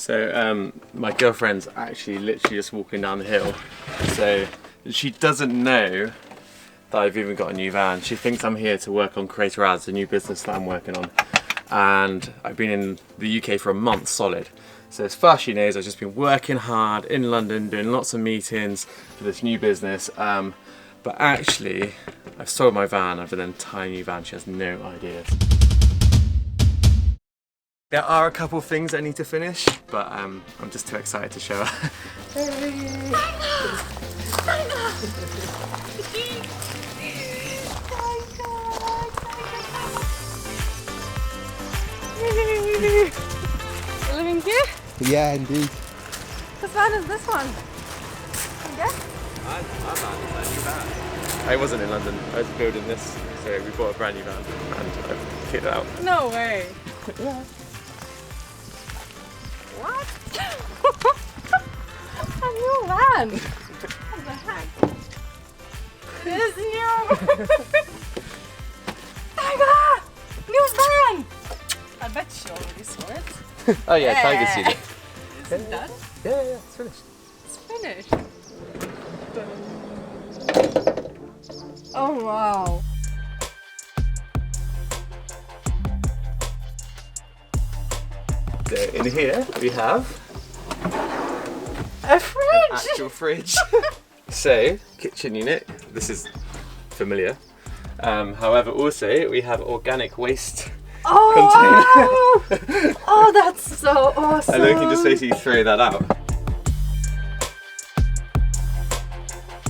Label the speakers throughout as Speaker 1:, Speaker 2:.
Speaker 1: So my girlfriend's actually literally just walking down the hill, so she doesn't know that I've even got a new van. She thinks I'm here to work on Creator Ads, a new business that I'm working on, and I've been in the UK for a month solid. So as far as she knows, I've just been working hard in London, doing lots of meetings for this new business, but actually I've sold my van. I've an entire new van. She has no idea. There are a couple of things I need to finish, but I'm just too excited to show her. Hey.
Speaker 2: You living here?
Speaker 3: Yeah, indeed.
Speaker 2: Whose van is this one? Yeah?
Speaker 1: My van is a new van. I wasn't in London. I was building this, so we bought a brand new van and I've kitted it out.
Speaker 2: No way.
Speaker 1: Yeah.
Speaker 2: What? A new van? What the heck? This is new! Tiger! New van! I bet you already saw it.
Speaker 1: Oh yeah, Tiger's seen it.
Speaker 2: Is it done?
Speaker 1: Yeah, it's finished.
Speaker 2: It's finished. Oh wow.
Speaker 1: So in here we have
Speaker 2: A fridge!
Speaker 1: an actual fridge. So, kitchen unit, this is familiar. However, also we have organic waste
Speaker 2: Oh wow! Oh, that's so awesome!
Speaker 1: and we can just basically throw that out.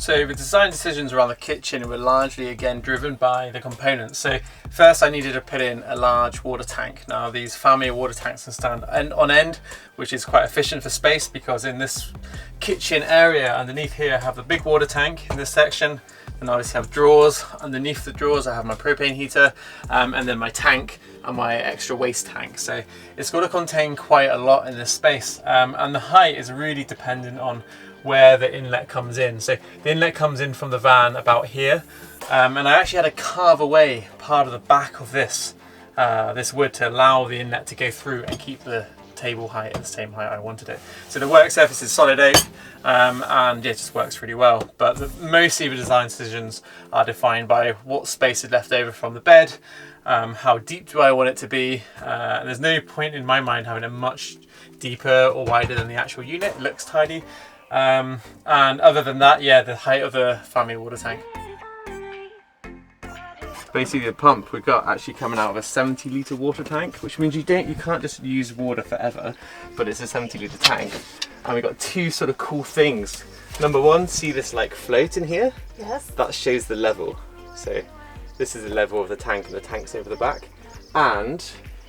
Speaker 1: So the design decisions around the kitchen were largely again driven by the components. So first I needed to put in a large water tank. Now these family water tanks can stand end on end, which is quite efficient for space, because in this kitchen area underneath here I have the big water tank in this section, and I obviously have drawers. Underneath the drawers I have my propane heater, and then my tank and my extra waste tank. So it's got to contain quite a lot in this space, and the height is really dependent on where the inlet comes in. So the inlet comes in from the van about here, and I actually had to carve away part of the back of this this wood to allow the inlet to go through and keep the table height at the same height I wanted it. So the work surface is solid oak, and it just works really well. But mostly the design decisions are defined by what space is left over from the bed, how deep do I want it to be. There's no point in my mind having it much deeper or wider than the actual unit. It looks tidy. And other than that, yeah, the height of the family water tank. Basically the pump we've got actually coming out of a 70-litre water tank, which means you can't just use water forever, but it's a 70-litre tank. And we've got two sort of cool things. Number one, see this like float in here?
Speaker 2: Yes.
Speaker 1: That shows the level. So this is the level of the tank, and the tank's over the back. And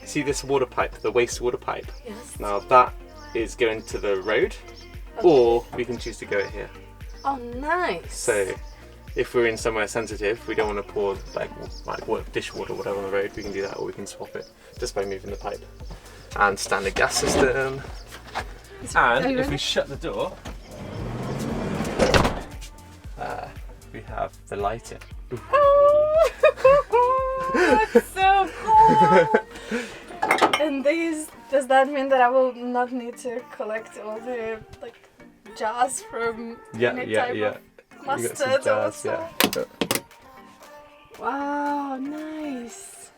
Speaker 1: see this water pipe, the wastewater pipe?
Speaker 2: Yes.
Speaker 1: Now that is going to the road. Okay. Or we can choose to go it here.
Speaker 2: Oh, nice.
Speaker 1: So if we're in somewhere sensitive, we don't want to pour like dishwater or whatever on the road, we can do that, or we can swap it just by moving the pipe. And standard gas system. And if we shut the door, we have the lighting.
Speaker 2: Oh, that's so cool. And does that mean that I will not need to collect all the like jars from any type of mustard or so?
Speaker 1: Yeah.
Speaker 2: Wow, nice.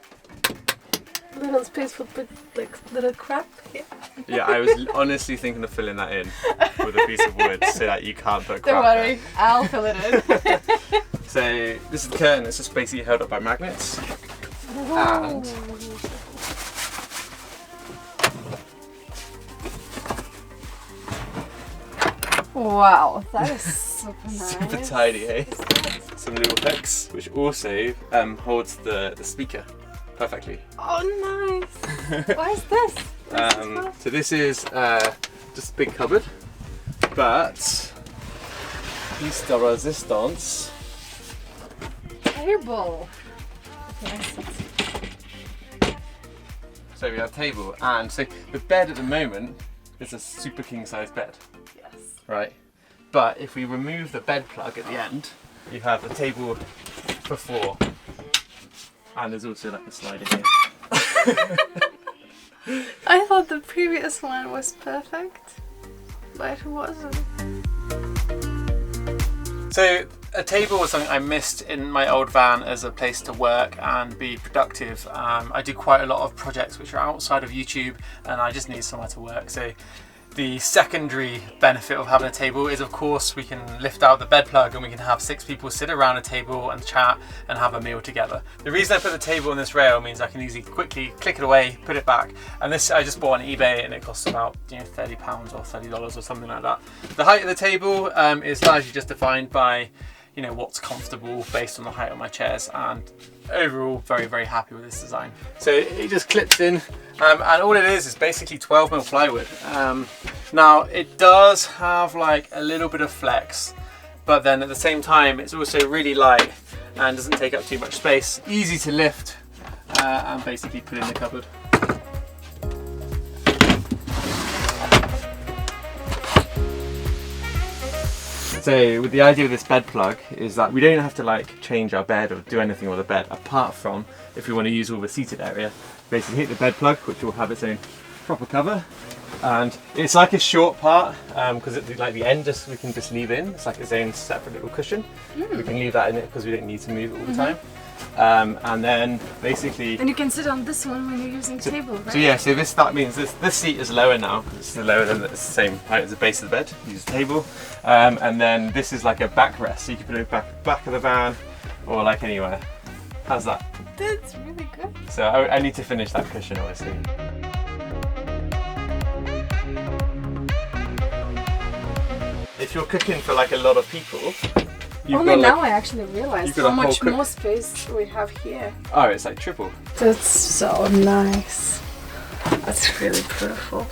Speaker 2: Little space for like little crap here.
Speaker 1: Yeah, I was honestly thinking of filling that in with a piece of wood so that you can't put crap
Speaker 2: Don't worry,
Speaker 1: there.
Speaker 2: I'll fill it in.
Speaker 1: So this is the curtain. It's just basically held up by magnets. And
Speaker 2: wow, that is super nice.
Speaker 1: super tidy, eh? Some little hooks, which also holds the speaker perfectly.
Speaker 2: Oh, nice. Why is this?
Speaker 1: So this is just a big cupboard, but piece de resistance.
Speaker 2: Table. Yes.
Speaker 1: So we have a table, and so the bed at the moment is a super king size bed.
Speaker 2: Yes.
Speaker 1: Right? But if we remove the bed plug at the end, you have a table for four. And there's also like a slider here.
Speaker 2: I thought the previous one was perfect, but it wasn't.
Speaker 1: So a table was something I missed in my old van as a place to work and be productive. I do quite a lot of projects which are outside of YouTube and I just need somewhere to work. So the secondary benefit of having a table is, of course, we can lift out the bed plug and we can have 6 people sit around a table and chat and have a meal together. The reason I put the table on this rail means I can easily quickly click it away, put it back. And this I just bought on eBay and it costs about £30 or $30 or something like that. The height of the table is largely just defined by what's comfortable based on the height of my chairs, and overall very, very happy with this design. So it just clips in and all it is basically 12mm plywood. Now it does have like a little bit of flex, but then at the same time it's also really light and doesn't take up too much space, easy to lift and basically put in the cupboard. So with the idea of this bed plug is that we don't have to like change our bed or do anything with the bed, apart from if we want to use all the seated area. Basically hit the bed plug, which will have its own proper cover, and it's like a short part because it's like the end we can just leave in. It's like its own separate little cushion. We can leave that in it because we don't need to move it all the time. And then basically,
Speaker 2: and you can sit on this one when you're using the table, right?
Speaker 1: So yeah, so that means this seat is lower now because it's lower than it's the same height as the base of the bed. Use the table, and then this is like a backrest, so you can put it back of the van or like anywhere. How's that?
Speaker 2: That's really good.
Speaker 1: So I need to finish that cushion, obviously. If you're cooking for like a lot of people.
Speaker 2: Only now I actually realized how much more space we have here.
Speaker 1: Oh, it's like triple.
Speaker 2: That's so nice. That's really beautiful.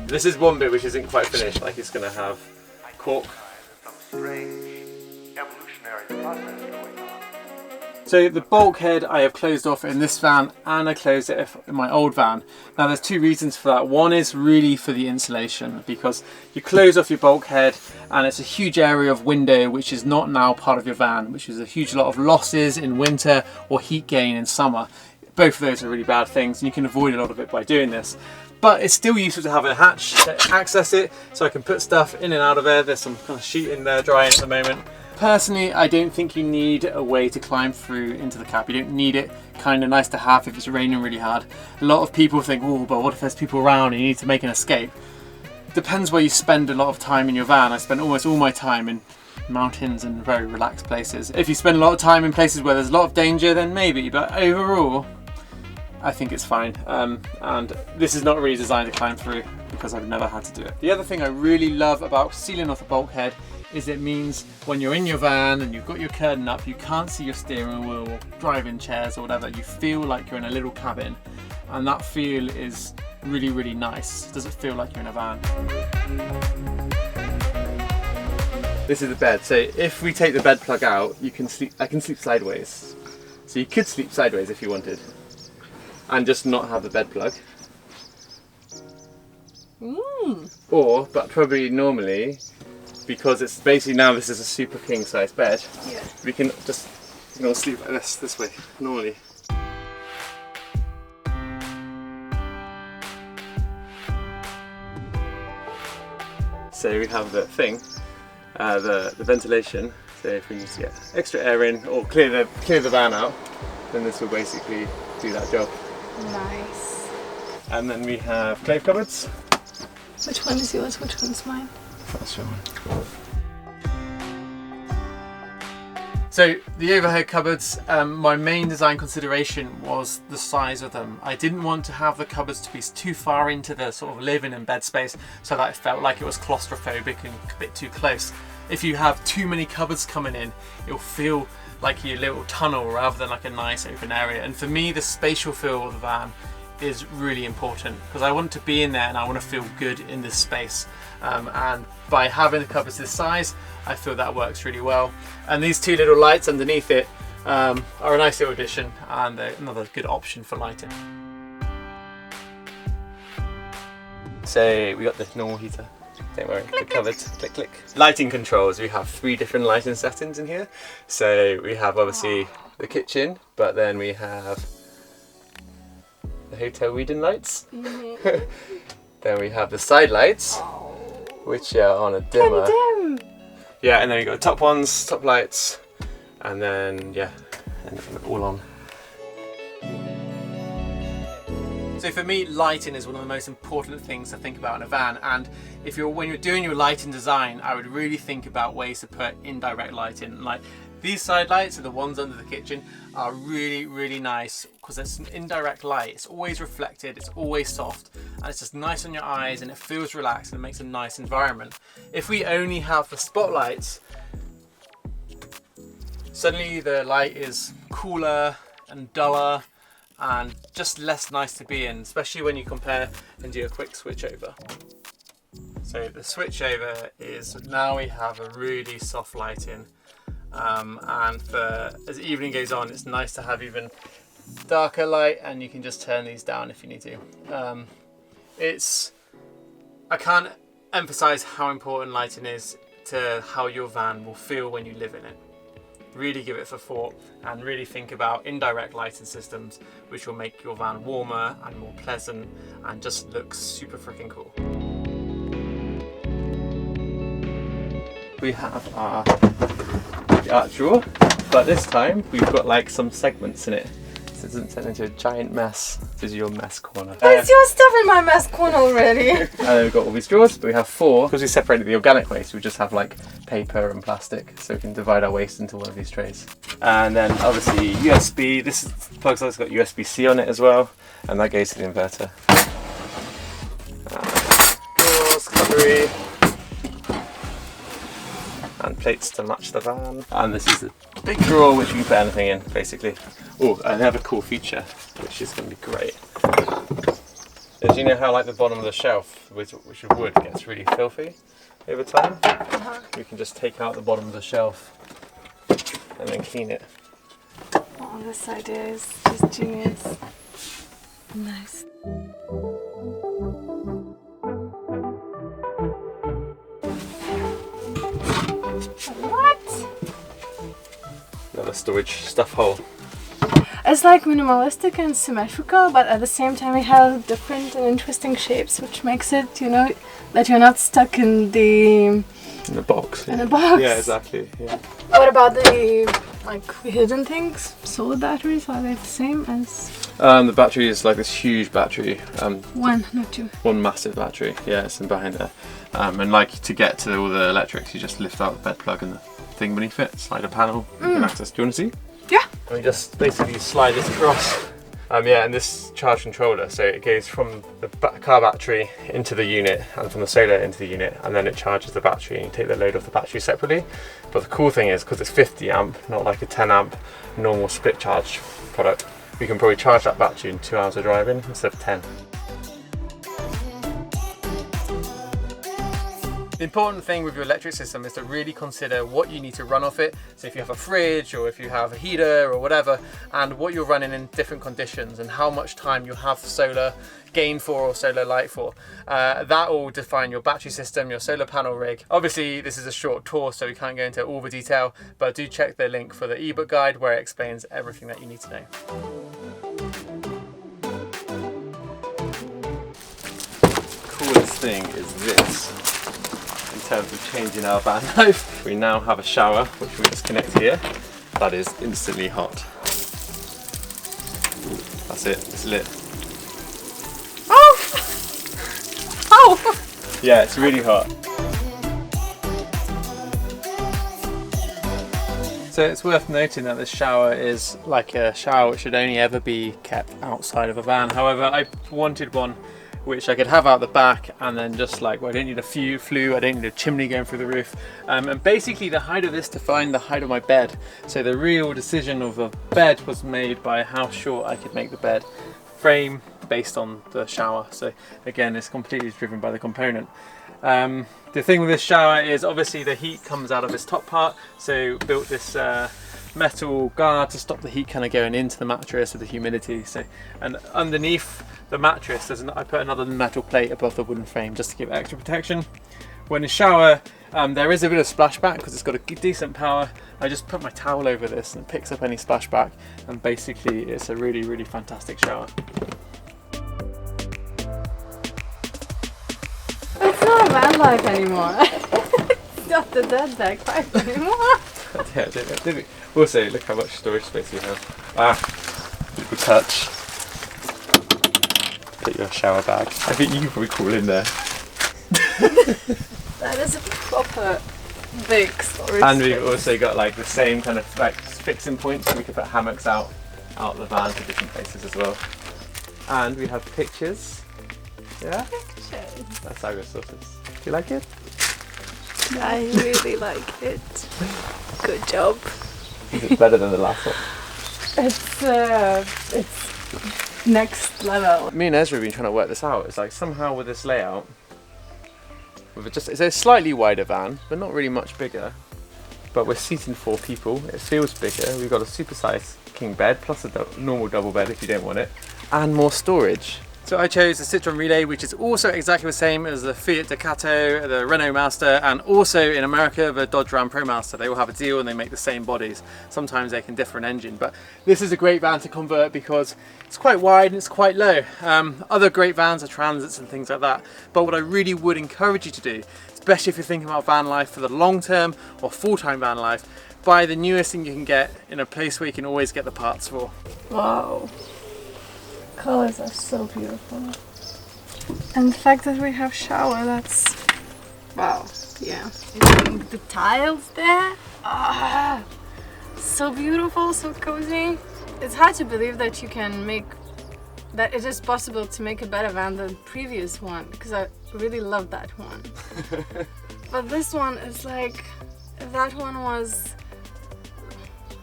Speaker 1: This is one bit which isn't quite finished, like it's going to have cork.
Speaker 3: Some strange evolutionary process going on.
Speaker 1: So the bulkhead I have closed off in this van and I closed it in my old van. Now there's 2 reasons for that. One is really for the insulation, because you close off your bulkhead and it's a huge area of window which is not now part of your van, which is a huge lot of losses in winter or heat gain in summer. Both of those are really bad things and you can avoid a lot of it by doing this. But it's still useful to have a hatch to access it so I can put stuff in and out of there. There's some kind of sheet in there drying at the moment. Personally, I don't think you need a way to climb through into the cab. You don't need it. Kind of nice to have if it's raining really hard. A lot of people think, oh, but what if there's people around and you need to make an escape? Depends where you spend a lot of time in your van. I spend almost all my time in mountains and very relaxed places. If you spend a lot of time in places where there's a lot of danger, then maybe, but overall, I think it's fine. And this is not really designed to climb through because I've never had to do it. The other thing I really love about sealing off the bulkhead is it means when you're in your van and you've got your curtain up, you can't see your steering wheel or driving chairs or whatever. You feel like you're in a little cabin, and that feel is really, really nice. It doesn't feel like you're in a van. This is the bed. So if we take the bed plug out, you can sleep. I can sleep sideways. So you could sleep sideways if you wanted, and just not have the bed plug. Or, but probably normally, because it's basically now this is a super king size bed, we can just sleep like this way normally. So we have the thing, the ventilation. So if we need to get extra air in or clear the van out, then this will basically do that job.
Speaker 2: Nice.
Speaker 1: And then we have clave cupboards.
Speaker 2: Which one is yours? Which one's mine?
Speaker 1: That's your one. So the overhead cupboards, my main design consideration was the size of them. I didn't want to have the cupboards to be too far into the sort of living and bed space so that it felt like it was claustrophobic and a bit too close. If you have too many cupboards coming in, it'll feel like your little tunnel rather than like a nice open area. And for me, the spatial feel of the van is really important because I want to be in there and I want to feel good in this space. And by having the cupboards this size, I feel that works really well. And these 2 little lights underneath it are a nice little addition and another good option for lighting. So we got the normal heater. Don't worry, we're covered. Click, click. Lighting controls, we have 3 different lighting settings in here. So we have obviously the kitchen, but then we have the hotel reading lights. Then we have the side lights, which are on a dimmer. Yeah, and then we got top ones, top lights, and then yeah, and all on. So for me, lighting is one of the most important things to think about in a van, and when you're doing your lighting design, I would really think about ways to put indirect lighting. Like these side lights, are the ones under the kitchen, are really, really nice because it's an indirect light. It's always reflected, it's always soft, and it's just nice on your eyes, and it feels relaxed and makes a nice environment. If we only have the spotlights, suddenly the light is cooler and duller and just less nice to be in, especially when you compare and do a quick switch over. So the switch over is, now we have a really soft lighting, and as evening goes on, it's nice to have even darker light, and you can just turn these down if you need to. I can't emphasize how important lighting is to how your van will feel when you live in it. Really give it for thought and really think about indirect lighting systems which will make your van warmer and more pleasant and just look super freaking cool. We have our art drawer, but this time we've got like some segments in it, so it doesn't turn into a giant mess. This is your mess corner.
Speaker 2: There's your stuff in my mess corner already.
Speaker 1: And then we've got all these drawers, but we have 4 because we separated the organic waste. We just have like paper and plastic, so we can divide our waste into one of these trays. And then obviously USB. This plug's also got USB-C on it as well, and that goes to the inverter. Drawers, cutlery, and plates to match the van. And this is a big drawer which you can put anything in, basically. Oh, another cool feature, which is going to be great, is, you know how like the bottom of the shelf, which is wood, gets really filthy over time? You can just take out the bottom of the shelf and then clean it.
Speaker 2: Oh, this idea is just genius. Nice. What?
Speaker 1: Another storage stuff hole.
Speaker 2: It's like minimalistic and symmetrical, but at the same time it has different and interesting shapes, which makes it, you know, that you're not stuck in the
Speaker 1: box.
Speaker 2: In a box.
Speaker 1: Yeah, exactly. Yeah.
Speaker 2: What about the hidden things? Solar batteries, are they the same as?
Speaker 1: The battery is like this huge battery.
Speaker 2: One, not 2.
Speaker 1: One massive battery. Yeah, it's in behind there. And like to get to all the electrics, you just lift out the bed plug and the thing beneath it, slide a panel. You can access. Do you want to see?
Speaker 2: Yeah.
Speaker 1: And we just basically slide this across. Yeah, and this charge controller, so it goes from the car battery into the unit and from the solar into the unit, and then it charges the battery and you take the load off the battery separately. But the cool thing is, because it's 50 amp, not like a 10 amp normal split charge product, we can probably charge that battery in 2 hours of driving instead of 10. The important thing with your electric system is to really consider what you need to run off it. So if you have a fridge or if you have a heater or whatever, and what you're running in different conditions and how much time you have solar gain for or solar light for. That will define your battery system, your solar panel rig. Obviously this is a short tour, so we can't go into all the detail, but do check the link for the ebook guide where it explains everything that you need to know. Coolest thing is this. In terms of changing our van life, we now have a shower which we just connect here. That is instantly hot. That's it, it's lit.
Speaker 2: Oh! Oh!
Speaker 1: Yeah, it's really hot. So it's worth noting that this shower is like a shower which should only ever be kept outside of a van. However, I wanted one which I could have out the back, and then just like, well, I don't need a flue, I don't need a chimney going through the roof. And basically the height of this defined the height of my bed. So the real decision of a bed was made by how short I could make the bed frame based on the shower. So again, it's completely driven by the component. The thing with this shower is obviously the heat comes out of this top part. So built this metal guard to stop the heat kind of going into the mattress with the humidity. So, and underneath the mattress, I put another metal plate above the wooden frame just to give extra protection. When in shower, there is a bit of splashback because it's got a decent power. I just put my towel over this and it picks up any splashback, and basically it's a really, really fantastic shower.
Speaker 2: van life anymore. It's not the dead bag life anymore.
Speaker 1: Yeah, also, look how much storage space we have. Ah, little touch. Put your shower bag. I think you can probably crawl in there.
Speaker 2: That is a proper big storage
Speaker 1: And we've
Speaker 2: space.
Speaker 1: also got like the same kind of like fixing points, so we can put hammocks out the van to different places as well. And we have pictures. Yeah,
Speaker 2: Pictures.
Speaker 1: that's how good sauce is. Do you like it?
Speaker 2: I really like it. Good job.
Speaker 1: Is it better than the last one?
Speaker 2: It's next level.
Speaker 1: Me and Ezra have been trying to work this out. It's like somehow with this layout, it's a slightly wider van, but not really much bigger. But we're seating 4 people. It feels bigger. We've got a supersized king bed plus a normal double bed if you don't want it, and more storage. So I chose the Citroen Relay, which is also exactly the same as the Fiat Ducato, the Renault Master, and also in America the Dodge Ram ProMaster. They all have a deal and they make the same bodies. Sometimes they can differ in engine, but this is a great van to convert because it's quite wide and it's quite low. Other great vans are Transits and things like that, but what I really would encourage you to do, especially if you're thinking about van life for the long term or full-time van life, buy the newest thing you can get in a place where you can always get the parts for.
Speaker 2: Wow. Colors are so beautiful. And the fact that we have shower, that's wow. Yeah. And the tiles there. Ah, so beautiful, so cozy. It's hard to believe that you can make that it is possible to make a better van than the previous one, because I really love that one. But this one is like, if that one was,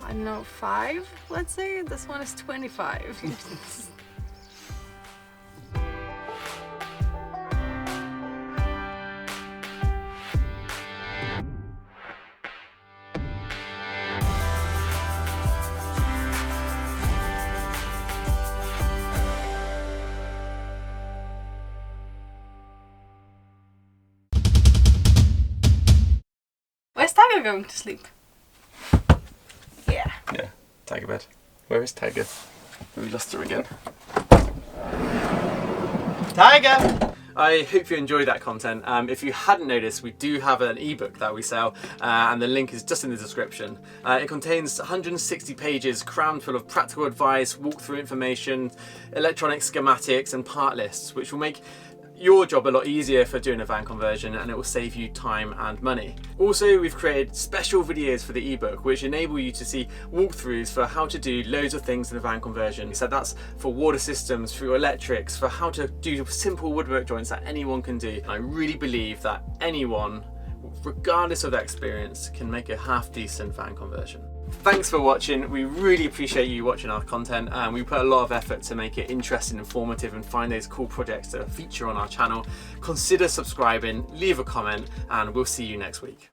Speaker 2: I don't know, 5, let's say, this one is 25. Where's Tiger going to sleep? Yeah.
Speaker 1: Yeah, Tiger bed. Where is Tiger? We lost her again. Tiger! I hope you enjoyed that content. If you hadn't noticed, we do have an ebook that we sell, and the link is just in the description. It contains 160 pages crammed full of practical advice, walkthrough information, electronic schematics and part lists, which will make your job a lot easier for doing a van conversion, and it will save you time and money. Also, we've created special videos for the ebook which enable you to see walkthroughs for how to do loads of things in a van conversion. So that's for water systems, for electrics, for how to do simple woodwork joints that anyone can do. I really believe that anyone, regardless of their experience, can make a half decent van conversion. Thanks for watching. We really appreciate you watching our content, and we put a lot of effort to make it interesting, informative, and find those cool projects that feature on our channel. Consider subscribing, leave a comment, and we'll see you next week.